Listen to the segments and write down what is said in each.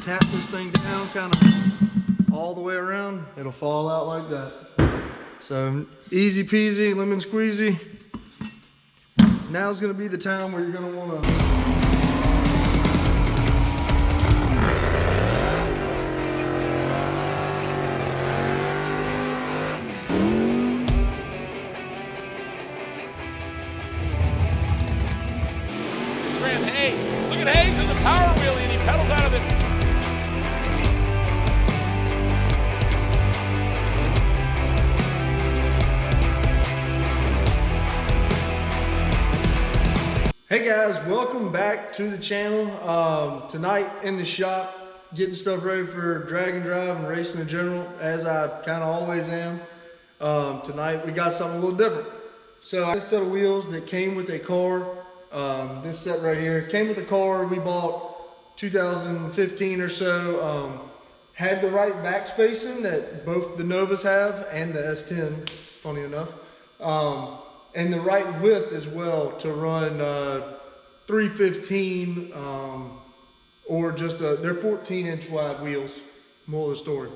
tap this thing down kind of all the way around, it'll fall out like that. So easy peasy, lemon squeezy. Now's gonna be the time where you're gonna wanna Hayes. Look at Hayes in the power wheel and he pedals out of it. Hey guys, welcome back to the channel. Tonight in the shop, getting stuff ready for drag and drive and racing in general, as I kind of always am. Tonight we got something a little different. So this set of wheels that came with a car. This set right here came with a car we bought 2015 or so. Had the right back spacing that both the Novas have and the S10, funny enough, and the right width as well to run 315 or just they're 14-inch wide wheels. More of the story.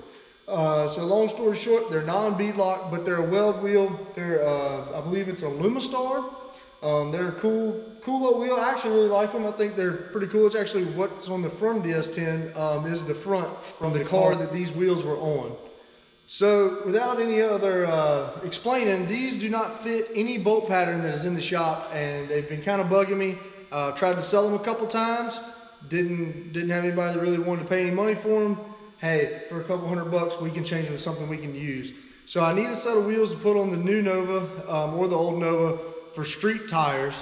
So long story short, they're non-beadlock, but they're a weld wheel. They're I believe it's a Lumistar. They're a cool little wheel. I actually really like them. I think they're pretty cool. It's actually what's on the front of the S10 is the front from the car that these wheels were on. So without any other explaining, these do not fit any bolt pattern that is in the shop, and they've been kind of bugging me. Tried to sell them a couple times. Didn't have anybody that really wanted to pay any money for them. Hey, for a couple $100 we can change them to something we can use. So I need a set of wheels to put on the new Nova or the old Nova for street tires.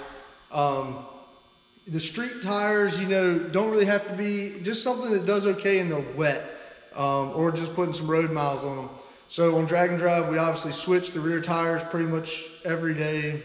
The street tires, you know, don't really have to be, just something that does okay in the wet, or just putting some road miles on them. So on drag and drive, we obviously switch the rear tires pretty much every day,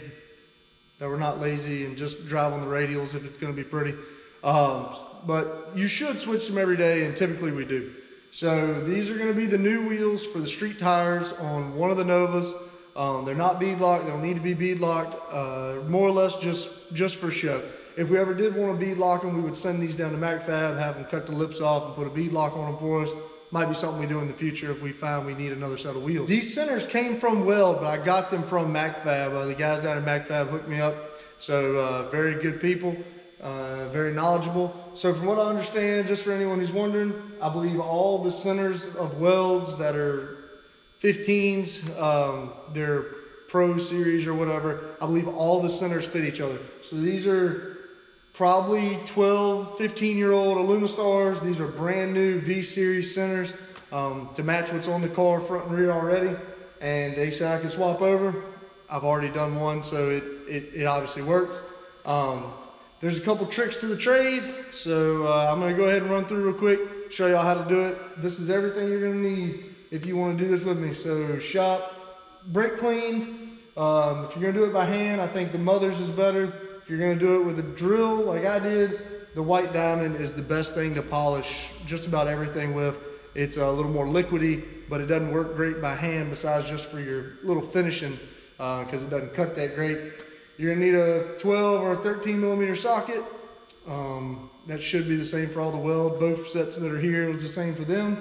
that we're not lazy and just drive on the radials if it's going to be pretty. But you should switch them every day, and typically we do. So these are going to be the new wheels for the street tires on one of the Novas. They're not beadlocked. They don't need to be beadlocked. More or less just for show. If we ever did want to beadlock them, we would send these down to MacFab, have them cut the lips off and put a beadlock on them for us. Might be something we do in the future if we find we need another set of wheels. These centers came from Weld, but I got them from MacFab. The guys down at MacFab hooked me up. So very good people, very knowledgeable. So from what I understand, just for anyone who's wondering, I believe all the centers of welds that are 15s, they're Pro Series or whatever, I believe all the centers fit each other. So these are probably 12, 15-year-old Lumistars. These are brand new V-Series centers to match what's on the car front and rear already. And they said I could swap over. I've already done one, so it obviously works. There's a couple tricks to the trade, so I'm gonna go ahead and run through real quick, show y'all how to do it. This is everything you're gonna need if you want to do this with me. So shop, brake clean. If you're gonna do it by hand, I think the Mother's is better. If you're gonna do it with a drill like I did, the white diamond is the best thing to polish just about everything with. It's a little more liquidy, but it doesn't work great by hand besides just for your little finishing, because it doesn't cut that great. You're gonna need a 12 or a 13 millimeter socket. That should be the same for all the weld. Both sets that are here is the same for them.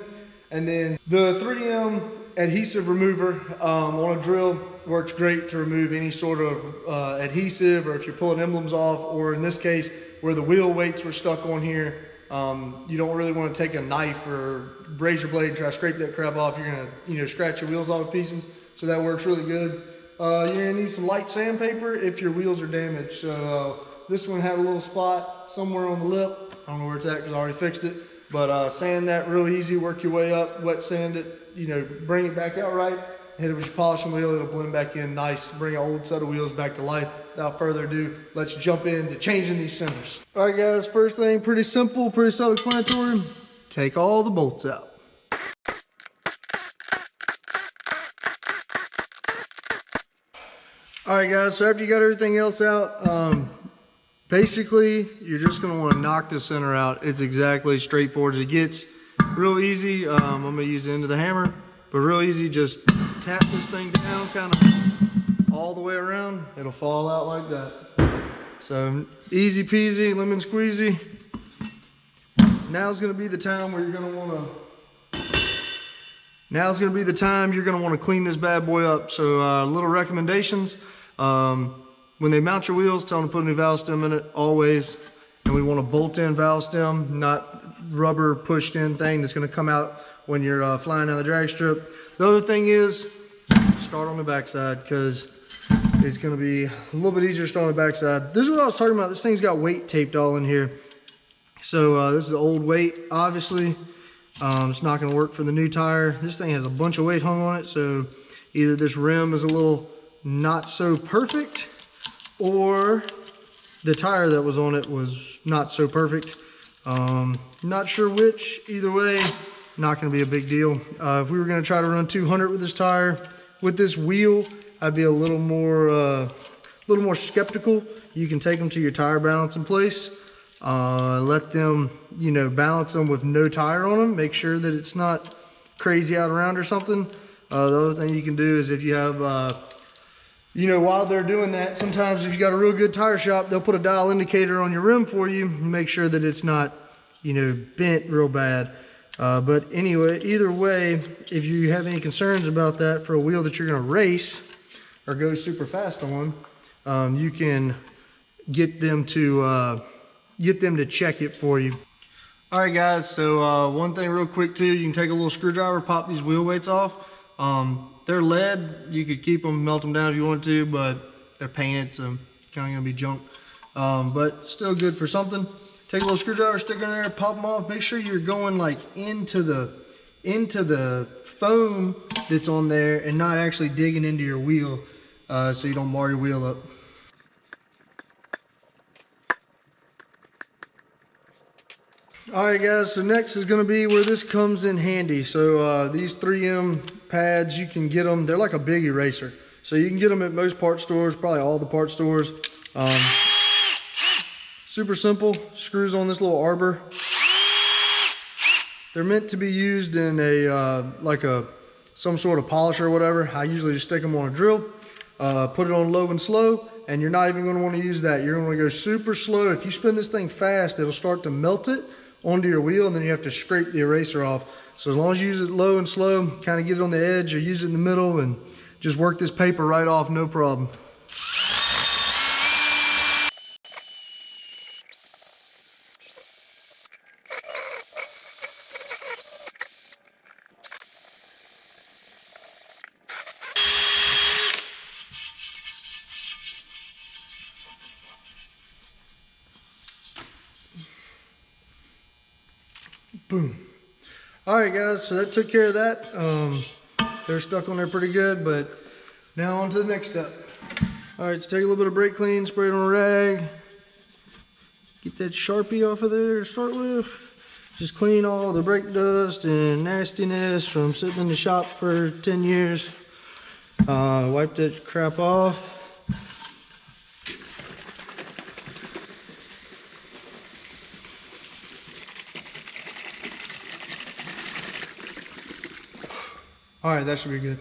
And then the 3M adhesive remover on a drill works great to remove any sort of adhesive, or if you're pulling emblems off, or in this case where the wheel weights were stuck on here, you don't really want to take a knife or razor blade and try to scrape that crap off. You're gonna, you know, scratch your wheels off to pieces. So that works really good. You're gonna need some light sandpaper if your wheels are damaged. So this one had a little spot somewhere on the lip. I don't know where it's at because I already fixed it. But sand that real easy, work your way up, wet sand it, you know, bring it back out right. Hit it with your polishing wheel, it'll blend back in nice, bring an old set of wheels back to life. Without further ado, let's jump into changing these centers. All right guys, first thing, pretty simple, pretty self-explanatory. Take all the bolts out. All right guys, so after you got everything else out, basically, you're just gonna wanna knock the center out. It's exactly straightforward as it gets. Real easy, I'm gonna use the end of the hammer, but real easy, just tap this thing down kind of all the way around. It'll fall out like that. So easy peasy, lemon squeezy. Now's gonna be the time where you're gonna wanna clean this bad boy up. So little recommendations. When they mount your wheels, tell them to put a new valve stem in it, always. And we want a bolt-in valve stem, not rubber pushed-in thing that's gonna come out when you're flying down the drag strip. The other thing is, start on the backside, because it's gonna be a little bit easier to start on the backside. This is what I was talking about. This thing's got weight taped all in here. So this is old weight, obviously. It's not gonna work for the new tire. This thing has a bunch of weight hung on it, so either this rim is a little not so perfect, or the tire that was on it was not so perfect. Not sure which. Either way, not gonna be a big deal. If we were gonna try to run 200 with this tire, with this wheel, I'd be a little more skeptical. You can take them to your tire balancing place. Let them, you know, balance them with no tire on them. Make sure that it's not crazy out around or something. The other thing you can do is if you have, you know, while they're doing that, sometimes if you got a real good tire shop, they'll put a dial indicator on your rim for you and make sure that it's not, you know, bent real bad. But anyway, either way, if you have any concerns about that for a wheel that you're gonna race or go super fast on, you can get them to check it for you. All right, guys, so one thing real quick too, you can take a little screwdriver, pop these wheel weights off. They're lead. You could keep them, melt them down if you want to, but they're painted, so kind of gonna be junk. But still good for something. Take a little screwdriver, stick it in there, pop them off. Make sure you're going like into the foam that's on there and not actually digging into your wheel, so you don't mar your wheel up. All right, guys, so next is gonna be where this comes in handy. So these 3M pads, you can get them, they're like a big eraser. So you can get them at most part stores, probably all the part stores. Super simple, screws on this little arbor. They're meant to be used in some sort of polisher or whatever. I usually just stick them on a drill, put it on low and slow, and you're not even gonna wanna use that. You're gonna wanna go super slow. If you spin this thing fast, it'll start to melt it onto your wheel, and then you have to scrape the eraser off. So as long as you use it low and slow, kind of get it on the edge or use it in the middle and just work this paper right off, no problem. Boom. All right, guys, so that took care of that. They're stuck on there pretty good, but now on to the next step. All right, so take a little bit of brake clean, spray it on a rag. Get that Sharpie off of there to start with. Just clean all the brake dust and nastiness from sitting in the shop for 10 years. Wipe that crap off. All right, that should be good.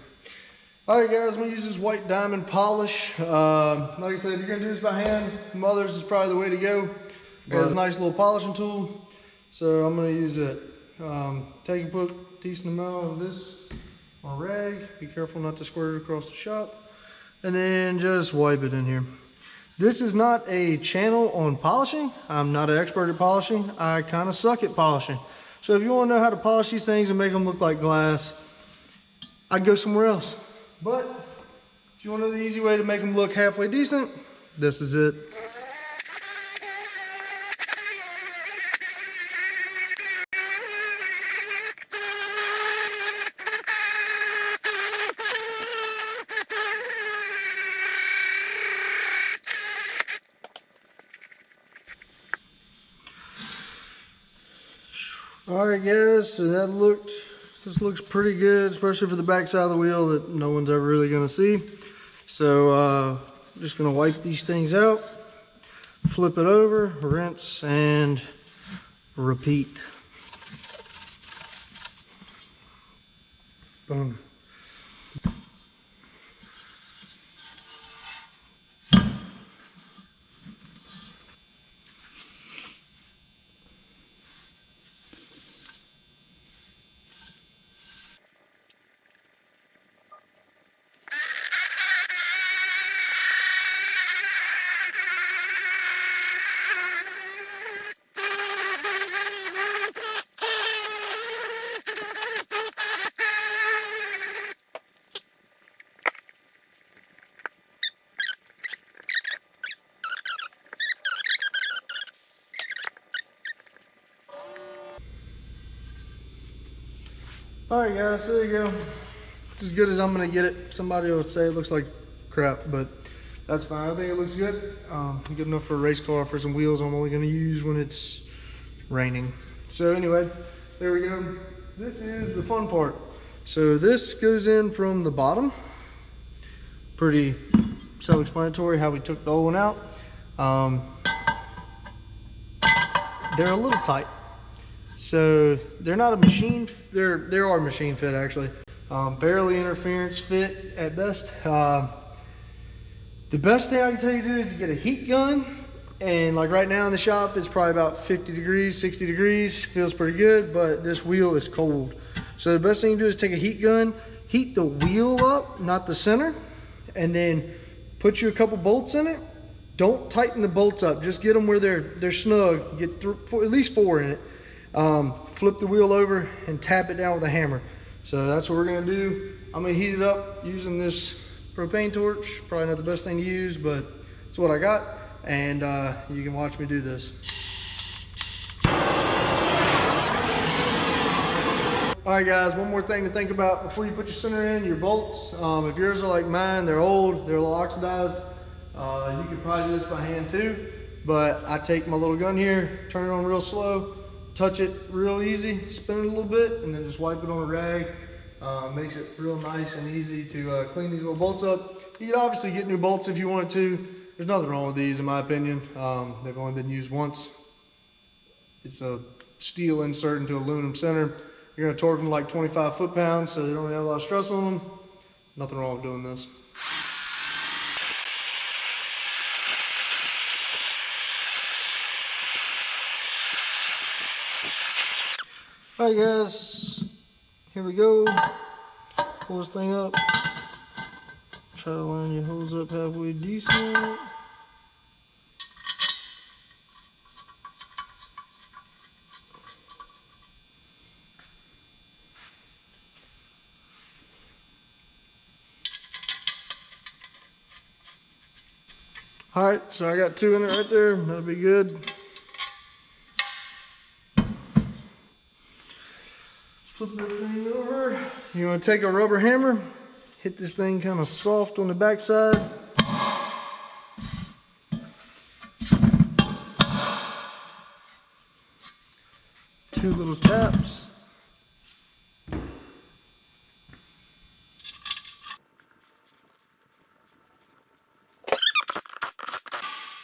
All right, guys, I'm gonna use this white diamond polish. Like I said, if you're gonna do this by hand, Mother's is probably the way to go. It's a nice little polishing tool, so I'm gonna use it. Take and put a decent amount of this on a rag. Be careful not to squirt it across the shop. And then just wipe it in here. This is not a channel on polishing. I'm not an expert at polishing. I kind of suck at polishing. So if you wanna know how to polish these things and make them look like glass, I'd go somewhere else. But if you want to know the easy way to make them look halfway decent, this is it. All right, guys, so this looks pretty good, especially for the back side of the wheel that no one's ever really gonna see. So I'm just gonna wipe these things out, flip it over, rinse, and repeat. Boom. All right, guys, there you go. It's as good as I'm gonna get it. Somebody will say it looks like crap, but that's fine. I think it looks good. Good enough for a race car. For some wheels I'm only gonna use when it's raining. So anyway, there we go. This is the fun part. So this goes in from the bottom. Pretty self-explanatory how we took the old one out. They're a little tight. So they're not a machine, they are machine fit actually. Barely interference fit at best. The best thing I can tell you to do is to get a heat gun. And like right now in the shop, it's probably about 50 degrees, 60 degrees. Feels pretty good, but this wheel is cold. So the best thing to do is take a heat gun, heat the wheel up, not the center, and then put you a couple bolts in it. Don't tighten the bolts up, just get them where they're snug. Get at least 4 in it. Flip the wheel over and tap it down with a hammer. So that's what we're gonna do. I'm gonna heat it up using this propane torch. Probably not the best thing to use, but it's what I got. And you can watch me do this. All right, guys, one more thing to think about before you put your center in, your bolts. If yours are like mine, they're old, they're a little oxidized. You could probably do this by hand too, but I take my little gun here, turn it on real slow, touch it real easy, spin it a little bit, and then just wipe it on a rag. Makes it real nice and easy to clean these little bolts up. You could obviously get new bolts if you wanted to. There's nothing wrong with these in my opinion. They've only been used once. It's a steel insert into aluminum center. You're gonna torque them like 25 foot-pounds, so they don't really have a lot of stress on them. Nothing wrong with doing this. All right, guys, here we go. Pull this thing up. Try to line your hose up halfway decent. All right, so I got 2 in it right there. That'll be good. Flip that thing over. You want to take a rubber hammer, hit this thing kind of soft on the back side. Two little taps.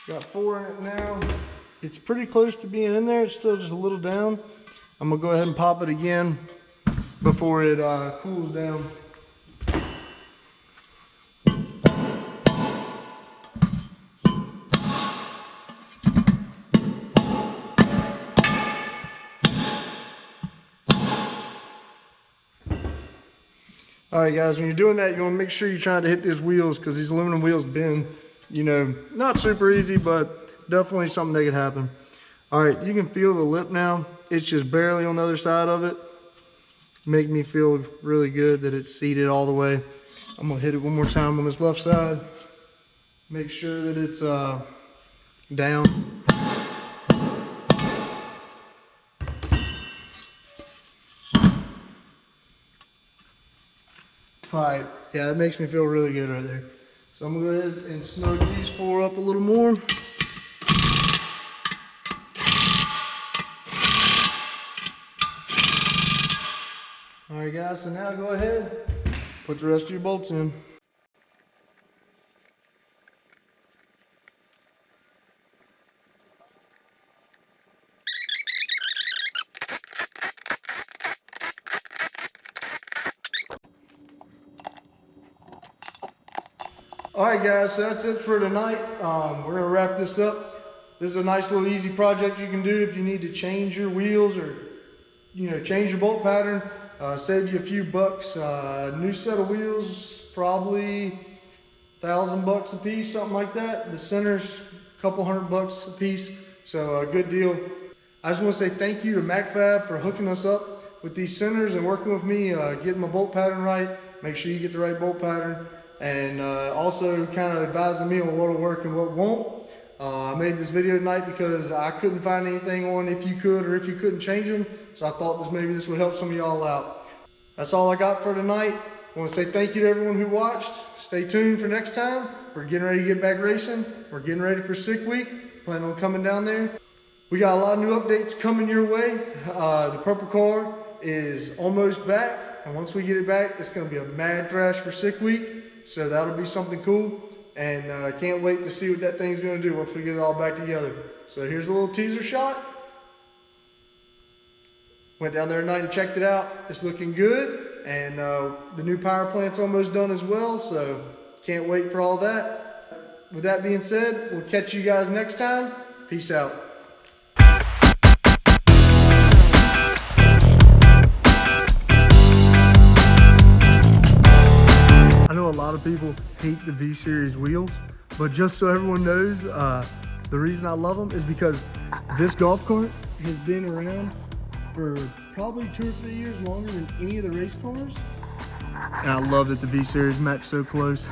Got 4 in it now. It's pretty close to being in there. It's still just a little down. I'm gonna go ahead and pop it again before it cools down. All right, guys, when you're doing that, you want to make sure you're trying to hit these wheels because these aluminum wheels bend, you know, not super easy, but definitely something that could happen. All right, you can feel the lip now. It's just barely on the other side of it. Make me feel really good that it's seated all the way. I'm gonna hit it one more time on this left side. Make sure that it's down. All right, yeah, that makes me feel really good right there. So I'm gonna go ahead and snug these 4 up a little more. All right, guys, so now go ahead, put the rest of your bolts in. All right, guys, so that's it for tonight. We're gonna wrap this up. This is a nice little easy project you can do if you need to change your wheels or, you know, change your bolt pattern. Save you a few bucks. New set of wheels, probably $1,000 a piece, something like that. The center's a couple $100 a piece, so a good deal. I just want to say thank you to MacFab for hooking us up with these centers and working with me, getting my bolt pattern right. Make sure you get the right bolt pattern, and also kind of advising me on what'll work and what won't. I made this video tonight because I couldn't find anything on if you could or if you couldn't change them. So I thought maybe this would help some of y'all out. That's all I got for tonight. I want to say thank you to everyone who watched. Stay tuned for next time. We're getting ready to get back racing. We're getting ready for Sick Week. Planning on coming down there. We got a lot of new updates coming your way. The purple car is almost back. And once we get it back, it's going to be a mad thrash for Sick Week. So that'll be something cool. And I can't wait to see what that thing's going to do once we get it all back together. So here's a little teaser shot. Went down there tonight and checked it out. It's looking good. And the new power plant's almost done as well. So can't wait for all that. With that being said, we'll catch you guys next time. Peace out. I know a lot of people hate the V-Series wheels, but just so everyone knows, the reason I love them is because this golf cart has been around for probably 2 or 3 years longer than any of the race cars. And I love that the V-Series match so close.